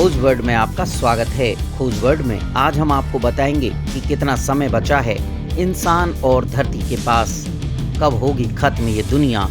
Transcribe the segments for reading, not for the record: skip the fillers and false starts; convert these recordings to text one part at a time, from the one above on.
खोज वर्ड में आपका स्वागत है। खोज वर्ड में आज हम आपको बताएंगे कि कितना समय बचा है इंसान और धरती के पास, कब होगी खत्म ये दुनिया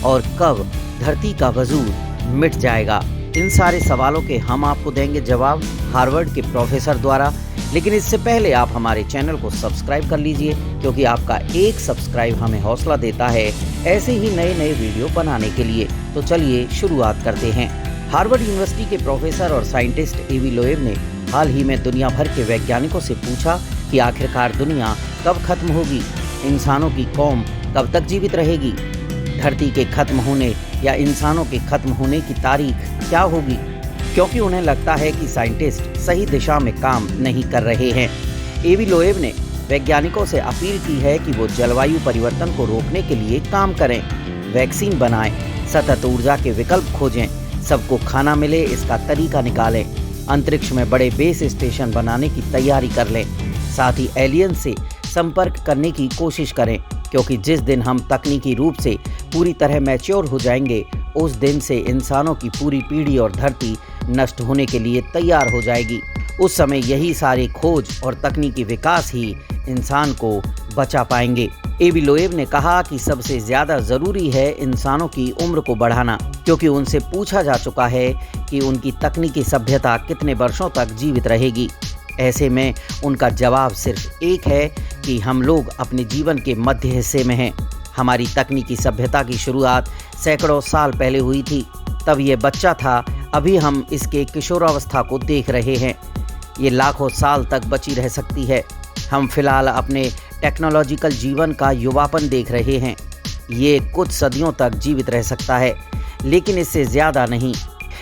और कब धरती का वजूद मिट जाएगा। इन सारे सवालों के हम आपको देंगे जवाब हार्वर्ड के प्रोफेसर द्वारा। लेकिन इससे पहले आप हमारे चैनल को सब्सक्राइब कर लीजिए, क्योंकि आपका एक सब्सक्राइब हमें हौसला देता है ऐसे ही नए नए वीडियो बनाने के लिए। तो चलिए शुरुआत करते हैं। हार्वर्ड यूनिवर्सिटी के प्रोफेसर और साइंटिस्ट एवी लोएब ने हाल ही में दुनिया भर के वैज्ञानिकों से पूछा कि आखिरकार दुनिया कब खत्म होगी, इंसानों की कौम कब तक जीवित रहेगी, धरती के खत्म होने या इंसानों के खत्म होने की तारीख क्या होगी, क्योंकि उन्हें लगता है कि साइंटिस्ट सही दिशा में काम नहीं कर रहे हैं। एवी लोएब ने वैज्ञानिकों से अपील की है कि वो जलवायु परिवर्तन को रोकने के लिए काम करें, वैक्सीन बनाएं, सतत ऊर्जा के विकल्प खोजें, सबको खाना मिले इसका तरीका निकालें, अंतरिक्ष में बड़े बेस स्टेशन बनाने की तैयारी कर लें, साथ ही एलियन से संपर्क करने की कोशिश करें, क्योंकि जिस दिन हम तकनीकी रूप से पूरी तरह मैच्योर हो जाएंगे उस दिन से इंसानों की पूरी पीढ़ी और धरती नष्ट होने के लिए तैयार हो जाएगी। उस समय यही सारे खोज और तकनीकी विकास ही इंसान को बचा पाएंगे। एवी लोएब ने कहा कि सबसे ज्यादा जरूरी है इंसानों की उम्र को बढ़ाना, क्योंकि उनसे पूछा जा चुका है कि उनकी तकनीकी सभ्यता कितने वर्षों तक जीवित रहेगी। ऐसे में उनका जवाब सिर्फ एक है कि हम लोग अपने जीवन के मध्य हिस्से में हैं। हमारी तकनीकी सभ्यता की शुरुआत सैकड़ों साल पहले हुई थी, तब ये बच्चा था, अभी हम इसके किशोरावस्था को देख रहे हैं। ये लाखों साल तक बची रह सकती है। हम फिलहाल अपने टेक्नोलॉजिकल जीवन का युवापन देख रहे हैं। ये कुछ सदियों तक जीवित रह सकता है, लेकिन इससे ज़्यादा नहीं।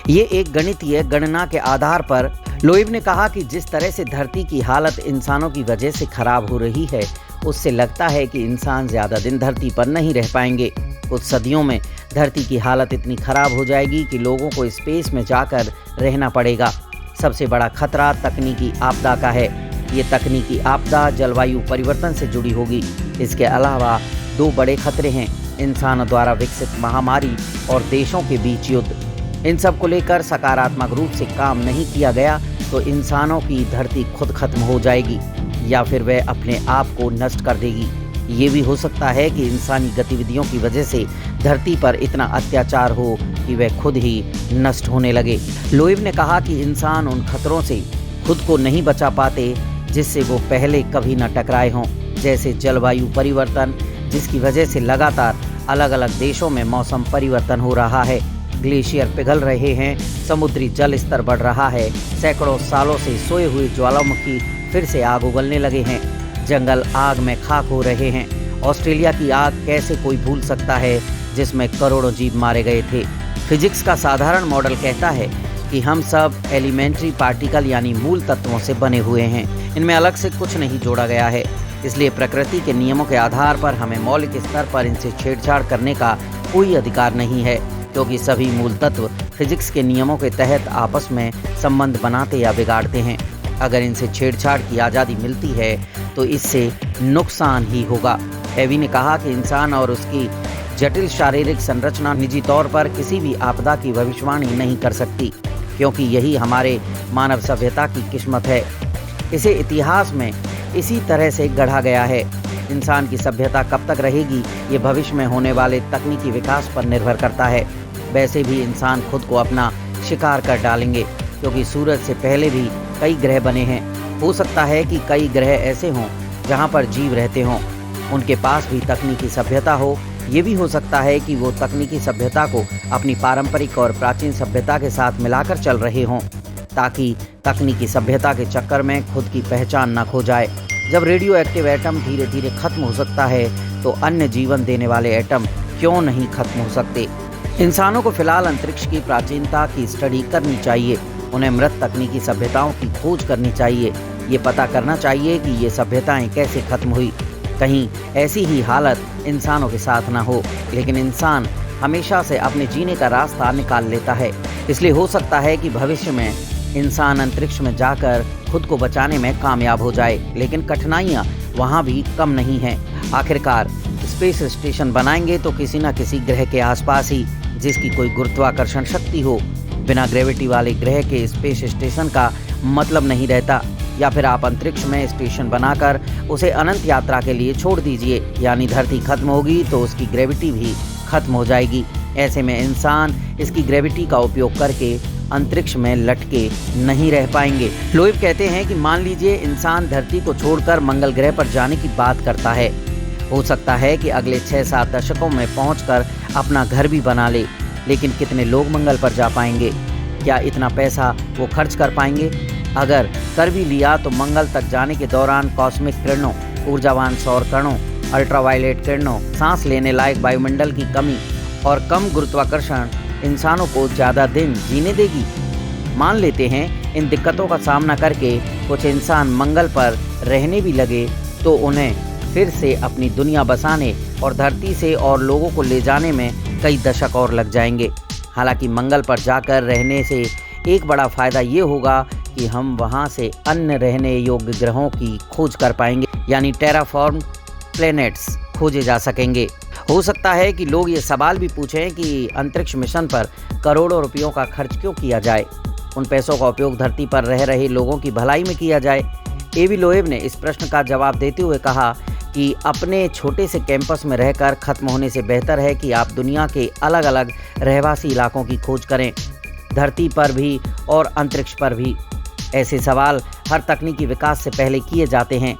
ये एक गणितीय गणना के आधार पर लोएब ने कहा कि जिस तरह से धरती की हालत इंसानों की वजह से खराब हो रही है, उससे लगता है कि इंसान ज़्यादा दिन धरती पर नहीं रह पाएंगे। कुछ सदियों में धरती की हालत इतनी खराब हो जाएगी कि लोगों को स्पेस में जाकर रहना पड़ेगा। सबसे बड़ा खतरा तकनीकी आपदा का है। ये तकनीकी आपदा जलवायु परिवर्तन से जुड़ी होगी। इसके अलावा दो बड़े खतरे हैं, इंसानों द्वारा विकसित महामारी और देशों के बीच युद्ध। इन सब को लेकर सकारात्मक रूप से काम नहीं किया गया तो इंसानों की धरती खुद खत्म हो जाएगी या फिर वह अपने आप को नष्ट कर देगी। ये भी हो सकता है कि इंसानी गतिविधियों की वजह से धरती पर इतना अत्याचार हो कि वह खुद ही नष्ट होने लगे। लोएब ने कहा कि इंसान उन खतरों से खुद को नहीं बचा पाते जिससे वो पहले कभी न टकराए हों, जैसे जलवायु परिवर्तन, जिसकी वजह से लगातार अलग अलग देशों में मौसम परिवर्तन हो रहा है, ग्लेशियर पिघल रहे हैं, समुद्री जल स्तर बढ़ रहा है, सैकड़ों सालों से सोए हुए ज्वालामुखी फिर से आग उगलने लगे हैं, जंगल आग में खाक हो रहे हैं। ऑस्ट्रेलिया की आग कैसे कोई भूल सकता है, जिसमें करोड़ों जीव मारे गए थे। फिजिक्स का साधारण मॉडल कहता है कि हम सब एलिमेंट्री पार्टिकल यानी मूल तत्वों से बने हुए हैं, इनमें अलग से कुछ नहीं जोड़ा गया है। इसलिए प्रकृति के नियमों के आधार पर हमें मौलिक स्तर पर इनसे छेड़छाड़ करने का कोई अधिकार नहीं है, क्योंकि सभी मूल तत्व फिजिक्स के नियमों के तहत आपस में संबंध बनाते या बिगाड़ते हैं। अगर इनसे छेड़छाड़ की आज़ादी मिलती है तो इससे नुकसान ही होगा। एवी ने कहा कि इंसान और उसकी जटिल शारीरिक संरचना निजी तौर पर किसी भी आपदा की भविष्यवाणी नहीं कर सकती, क्योंकि यही हमारे मानव सभ्यता की किस्मत है। इसे इतिहास में इसी तरह से गढ़ा गया है। इंसान की सभ्यता कब तक रहेगी ये भविष्य में होने वाले तकनीकी विकास पर निर्भर करता है। वैसे भी इंसान खुद को अपना शिकार कर डालेंगे, क्योंकि सूरज से पहले भी कई ग्रह बने हैं। हो सकता है कि कई ग्रह ऐसे हों जहां पर जीव रहते हों, उनके पास भी तकनीकी सभ्यता हो। ये भी हो सकता है कि वो तकनीकी सभ्यता को अपनी पारंपरिक और प्राचीन सभ्यता के साथ मिलाकर चल रहे हों, ताकि तकनीकी सभ्यता के चक्कर में खुद की पहचान न खो जाए। जब रेडियो एक्टिव एटम धीरे धीरे खत्म हो सकता है तो अन्य जीवन देने वाले एटम क्यों नहीं खत्म हो सकते। इंसानों को फिलहाल अंतरिक्ष की प्राचीनता की स्टडी करनी चाहिए। उन्हें मृत तकनीकी सभ्यताओं की खोज करनी चाहिए। ये पता करना चाहिए कि ये सभ्यताएं कैसे खत्म हुई। कहीं ऐसी ही हालत इंसानों के साथ ना हो। लेकिन इंसान हमेशा से अपने जीने का रास्ता निकाल लेता है, इसलिए हो सकता है कि भविष्य में इंसान अंतरिक्ष में जाकर खुद को बचाने में कामयाब हो जाए। लेकिन कठिनाइयाँ वहाँ भी कम नहीं हैं। आखिरकार स्पेस स्टेशन बनाएंगे तो किसी न किसी ग्रह के आसपास ही, जिसकी कोई गुरुत्वाकर्षण शक्ति हो। बिना ग्रेविटी वाले ग्रह के स्पेस स्टेशन का मतलब नहीं रहता। या फिर आप अंतरिक्ष में स्टेशन बनाकर उसे अनंत यात्रा के लिए छोड़ दीजिए, यानी धरती खत्म होगी तो उसकी ग्रेविटी भी खत्म हो जाएगी। ऐसे में इंसान इसकी ग्रेविटी का उपयोग करके अंतरिक्ष में लटके नहीं रह पाएंगे। लोएब कहते हैं कि मान लीजिए इंसान धरती को छोड़कर मंगल ग्रह पर जाने की बात करता है। हो सकता है कि अगले 6-7 दशकों में पहुंचकर अपना घर भी बना ले, लेकिन कितने लोग मंगल पर जा पाएंगे? क्या इतना पैसा वो खर्च कर पाएंगे? अगर कर भी लिया तो मंगल तक जाने के दौरान कॉस्मिक किरणों, ऊर्जावान सौर कणों, अल्ट्रावायलेट किरणों, सांस लेने लायक वायुमंडल की कमी और कम गुरुत्वाकर्षण इंसानों को ज़्यादा दिन जीने देगी। मान लेते हैं इन दिक्कतों का सामना करके कुछ इंसान मंगल पर रहने भी लगे तो उन्हें फिर से अपनी दुनिया बसाने और धरती से और लोगों को ले जाने में कई दशक और लग जाएंगे। हालांकि मंगल पर जाकर रहने से एक बड़ा फ़ायदा ये होगा कि हम वहाँ से अन्य रहने योग्य ग्रहों की खोज कर पाएंगे, यानी टेराफॉर्म प्लैनेट्स खोजे जा सकेंगे। हो सकता है कि लोग ये सवाल भी पूछें कि अंतरिक्ष मिशन पर करोड़ों रुपयों का खर्च क्यों किया जाए? उन पैसों का उपयोग धरती पर रह रहे लोगों की भलाई में किया जाए। एवी लोएब ने इस प्रश्न का जवाब देते हुए कहा कि अपने छोटे से कैंपस में रहकर खत्म होने से बेहतर है कि आप दुनिया के अलग अलग रहवासी इलाकों की खोज करें, धरती पर भी और अंतरिक्ष पर भी। ऐसे सवाल हर तकनीकी विकास से पहले किए जाते हैं।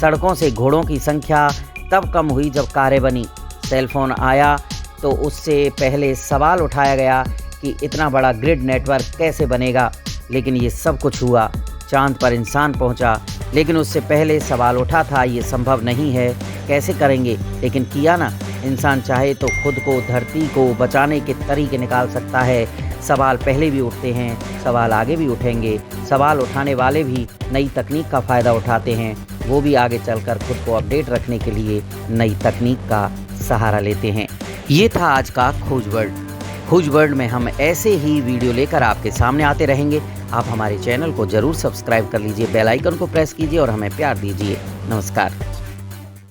सड़कों से घोड़ों की संख्या तब कम हुई जब कारें बनी। सेलफोन आया तो उससे पहले सवाल उठाया गया कि इतना बड़ा ग्रिड नेटवर्क कैसे बनेगा, लेकिन ये सब कुछ हुआ। चांद पर इंसान पहुंचा, लेकिन उससे पहले सवाल उठा था ये संभव नहीं है, कैसे करेंगे? लेकिन किया ना। इंसान चाहे तो खुद को, धरती को बचाने के तरीके निकाल सकता है। सवाल पहले भी उठते हैं, सवाल आगे भी उठेंगे। सवाल उठाने वाले भी नई तकनीक का फ़ायदा उठाते हैं, वो भी आगे चलकर खुद को अपडेट रखने के लिए नई तकनीक का सहारा लेते हैं। ये था आज का खोज वर्ल्ड। खोज वर्ल्ड में हम ऐसे ही वीडियो लेकर आपके सामने आते रहेंगे। आप हमारे चैनल को ज़रूर सब्सक्राइब कर लीजिए, बेल आइकन को प्रेस कीजिए और हमें प्यार दीजिए। नमस्कार।